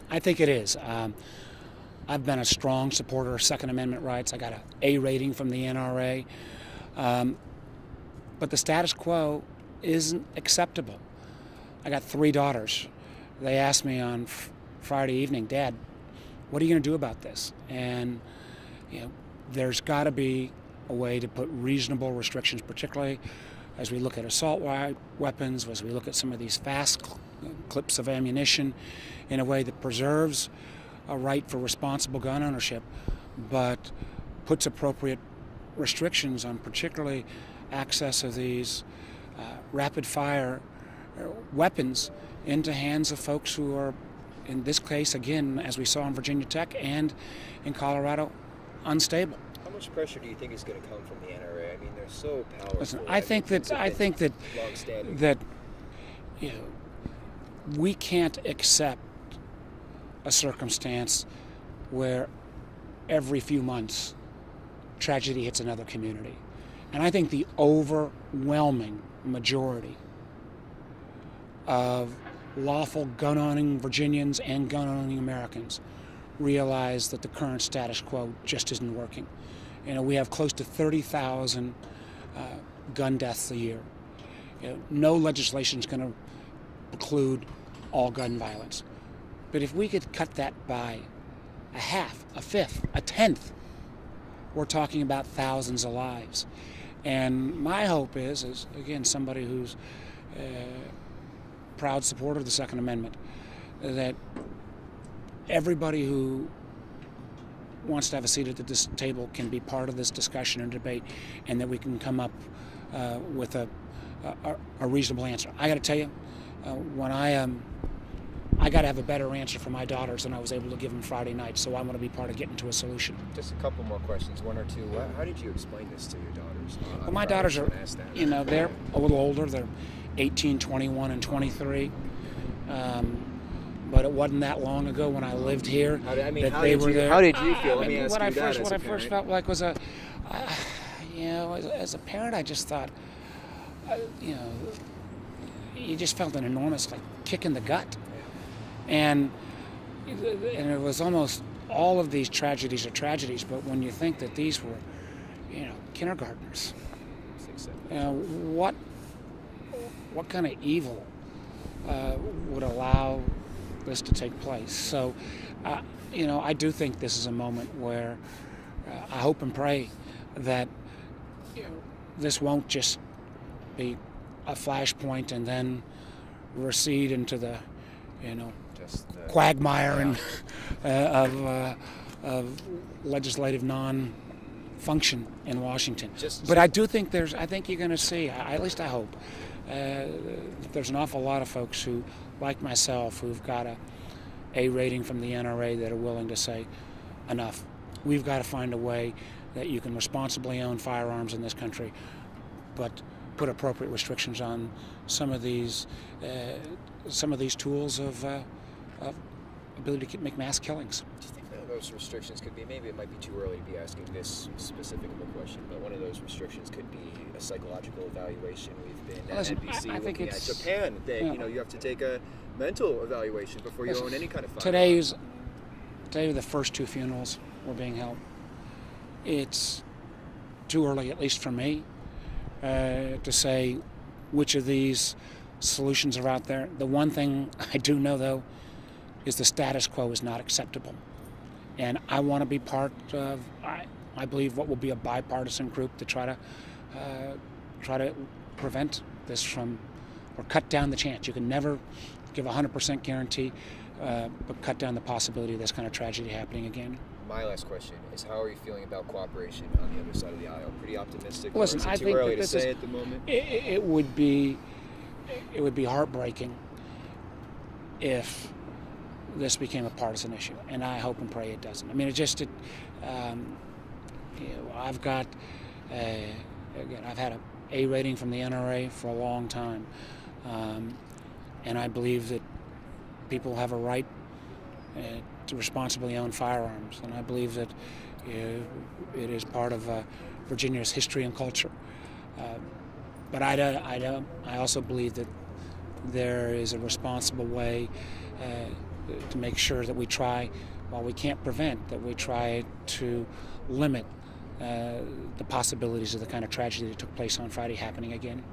I think it is. I've been a strong supporter of Second Amendment rights. I got an A rating from the NRA. But the status quo isn't acceptable. I got 3 daughters. They asked me on Friday evening, Dad, what are you going to do about this? And there's got to be a way to put reasonable restrictions, particularly as we look at assault weapons, as we look at some of these fast clips of ammunition, in a way that preserves a right for responsible gun ownership, but puts appropriate restrictions on particularly access of these rapid-fire weapons into hands of folks who are, in this case, again, as we saw in Virginia Tech and in Colorado, unstable. How much pressure do you think is going to come from the NRA? I mean, they're so powerful. Listen, I think that we can't accept a circumstance where every few months tragedy hits another community. And I think the overwhelming majority of lawful gun-owning Virginians and gun-owning Americans realize that the current status quo just isn't working. We have close to 30,000 gun deaths a year. No legislation is going to preclude all gun violence. But if we could cut that by a half, a fifth, a tenth, we're talking about thousands of lives. And my hope is again, somebody who's a proud supporter of the Second Amendment, that everybody who wants to have a seat at this table can be part of this discussion and debate, and that we can come up with a reasonable answer. I got to tell you, when I got to have a better answer for my daughters than I was able to give them Friday night, so I want to be part of getting to a solution. Just a couple more questions, one or two. How did you explain this to your daughters? Well, my daughters are, they're a little older. They're 18, 21, and 23. But it wasn't that long ago when I lived here that they were there. How did you feel? Let me ask what you I that first, as what a I first parent. felt like was as a parent, I just thought, you just felt an enormous kick in the gut. And it was almost all of these tragedies are tragedies, but when you think that these were, kindergartners, what kind of evil would allow this to take place? So, I do think this is a moment where I hope and pray that this won't just be a flashpoint and then recede into the, quagmire of legislative non-function in Washington. But I do think I think you're going to see, at least I hope, there's an awful lot of folks who, like myself, who've got a rating from the NRA that are willing to say, enough. We've got to find a way that you can responsibly own firearms in this country, but put appropriate restrictions on some of these tools of ability to make mass killings. Do you think that those restrictions could be, maybe it might be too early to be asking this specific of a question, but one of those restrictions could be a psychological evaluation? We've been at NBC looking at Japan. You have to take a mental evaluation before you own any kind of firearm. Today the first 2 funerals were being held. It's too early, at least for me, to say which of these solutions are out there. The one thing I do know, though, is the status quo is not acceptable. And I want to be part of, I believe, what will be a bipartisan group to try to prevent this from, or cut down the chance. You can never give a 100% guarantee, but cut down the possibility of this kind of tragedy happening again. My last question is, how are you feeling about cooperation on the other side of the aisle? Pretty optimistic? Listen, or is it I too think early that to say at the moment? It would be heartbreaking if this became a partisan issue, and I hope and pray it doesn't. I mean, I've got I've had an A rating from the NRA for a long time, and I believe that people have a right to responsibly own firearms, and I believe that it is part of Virginia's history and culture. But I also believe that there is a responsible way to make sure that we try, while we can't prevent, that we try to limit the possibilities of the kind of tragedy that took place on Friday happening again.